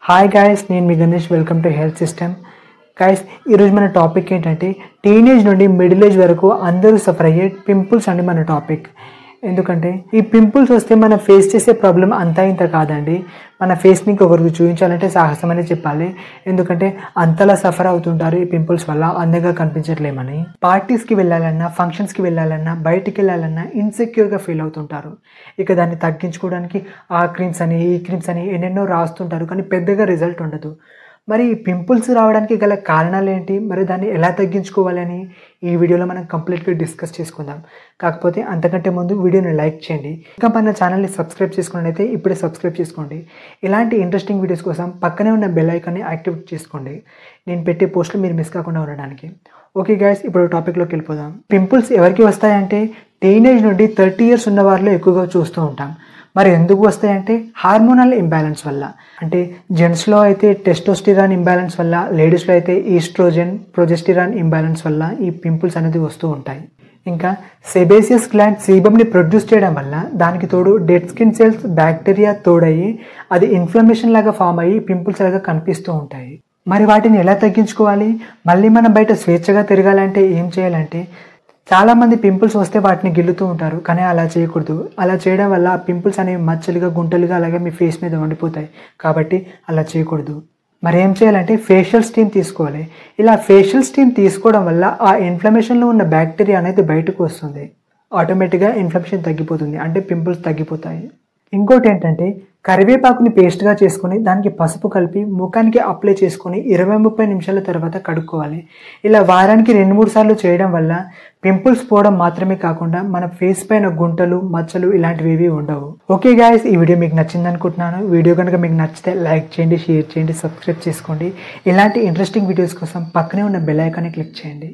Hi guys, నేను మీ Ganesh. Welcome to health system. Guys, ఈరోజు మన టాపిక్ ఏంటంటే టీనేజ్ నుండి మిడిల్ ఏజ్ వరకు అందరూ సఫర్ అయ్యే పింపుల్స్ అండి మన టాపిక్. ఎందుకంటే ఈ పింపుల్స్ వస్తే మనం ఫేస్ చేసే ప్రాబ్లం అంతా ఇంత కాదండి. మన ఫేస్ని ఇంకొకరికి చూపించాలంటే సాహసం అనే చెప్పాలి. ఎందుకంటే అంతలా సఫర్ అవుతుంటారు ఈ పింపుల్స్ వల్ల, అందంగా కనిపించట్లేమని. పార్టీస్కి వెళ్ళాలన్నా, ఫంక్షన్స్కి వెళ్ళాలన్నా, బయటికి వెళ్ళాలన్నా ఇన్సెక్యూర్గా ఫీల్ అవుతుంటారు. ఇక దాన్ని తగ్గించుకోవడానికి ఆ క్రీమ్స్ అని, ఈ క్రీమ్స్ అని ఎన్నెన్నో రాస్తుంటారు, కానీ పెద్దగా రిజల్ట్ ఉండదు. మరి ఈ పింపుల్స్ రావడానికి గల కారణాలు ఏంటి, మరి దాన్ని ఎలా తగ్గించుకోవాలని ఈ వీడియోలో మనం కంప్లీట్గా డిస్కస్ చేసుకుందాం. కాకపోతే అంతకంటే ముందు వీడియోని లైక్ చేయండి. ఇంకా మన ఛానల్ని సబ్స్క్రైబ్ చేసుకున్నట్లయితే ఇప్పుడే సబ్స్క్రైబ్ చేసుకోండి. ఇలాంటి ఇంట్రెస్టింగ్ వీడియోస్ కోసం పక్కనే ఉన్న బెల్ ఐకాన్ని యాక్టివేట్ చేసుకోండి, నేను పెట్టే పోస్టులు మీరు మిస్ కాకుండా ఉండడానికి. ఓకే గైస్, ఇప్పుడు టాపిక్లోకి వెళ్ళిపోదాం. పింపుల్స్ ఎవరికి వస్తాయంటే టీనేజ్ నుండి 30 years ఉన్న వారిలో ఎక్కువగా చూస్తూ ఉంటాం. మరి ఎందుకు వస్తాయంటే హార్మోనల్ ఇంబ్యాలెన్స్ వల్ల. అంటే జెంట్స్లో అయితే టెస్టోస్టిరాన్ ఇంబ్యాలెన్స్ వల్ల, లేడీస్లో అయితే ఈస్ట్రోజన్, ప్రొజెస్టిరాన్ ఇంబ్యాలెన్స్ వల్ల ఈ పింపుల్స్ అనేది వస్తూ ఉంటాయి. ఇంకా సెబేసియస్ గ్లాండ్ సీబమ్ని ప్రొడ్యూస్ చేయడం వల్ల, దానికి తోడు డెడ్ స్కిన్ సెల్స్ బ్యాక్టీరియా తోడయ్యి అది ఇన్ఫ్లమేషన్ లాగా ఫామ్ అయ్యి పింపుల్స్ లాగా కనిపిస్తూ ఉంటాయి. మరి వాటిని ఎలా తగ్గించుకోవాలి? మళ్ళీ మనం బయట స్వేచ్ఛగా తిరగాలంటే ఏం చేయాలంటే, చాలామంది పింపుల్స్ వస్తే వాటిని గిల్లుతూ ఉంటారు, కానీ అలా చేయకూడదు. అలా చేయడం వల్ల ఆ పింపుల్స్ అనేవి మచ్చలుగా, గుంటలుగా అలాగే మీ ఫేస్ మీద ఉండిపోతాయి. కాబట్టి అలా చేయకూడదు. మరి ఏం చేయాలంటే ఫేషియల్ స్టీమ్ తీసుకోవాలి. ఇలా ఫేషియల్ స్టీమ్ తీసుకోవడం వల్ల ఆ ఇన్ఫ్లమేషన్లో ఉన్న బ్యాక్టీరియా అనేది బయటకు వస్తుంది. ఆటోమేటిక్గా ఇన్ఫ్లమేషన్ తగ్గిపోతుంది, అంటే పింపుల్స్ తగ్గిపోతాయి. ఇంకోటి ఏంటంటే కరివేపాకుని పేస్ట్గా చేసుకొని దానికి పసుపు కలిపి ముఖానికి అప్లై చేసుకొని 20-30 నిమిషాల తర్వాత కడుక్కోవాలి. ఇలా వారానికి 2-3 సార్లు చేయడం వల్ల పింపుల్స్ పోవడం మాత్రమే కాకుండా మన ఫేస్ పైన గుంటలు, మచ్చలు ఇలాంటివి ఉండవు. ఓకే గాయస్, ఈ వీడియో మీకు నచ్చింది అనుకుంటున్నాను. వీడియో కనుక మీకు నచ్చితే లైక్ చేయండి, షేర్ చేయండి, సబ్స్క్రైబ్ చేసుకోండి. ఇలాంటి ఇంట్రెస్టింగ్ వీడియోస్ కోసం పక్కనే ఉన్న బెల్ ఐకాన్ని క్లిక్ చేయండి.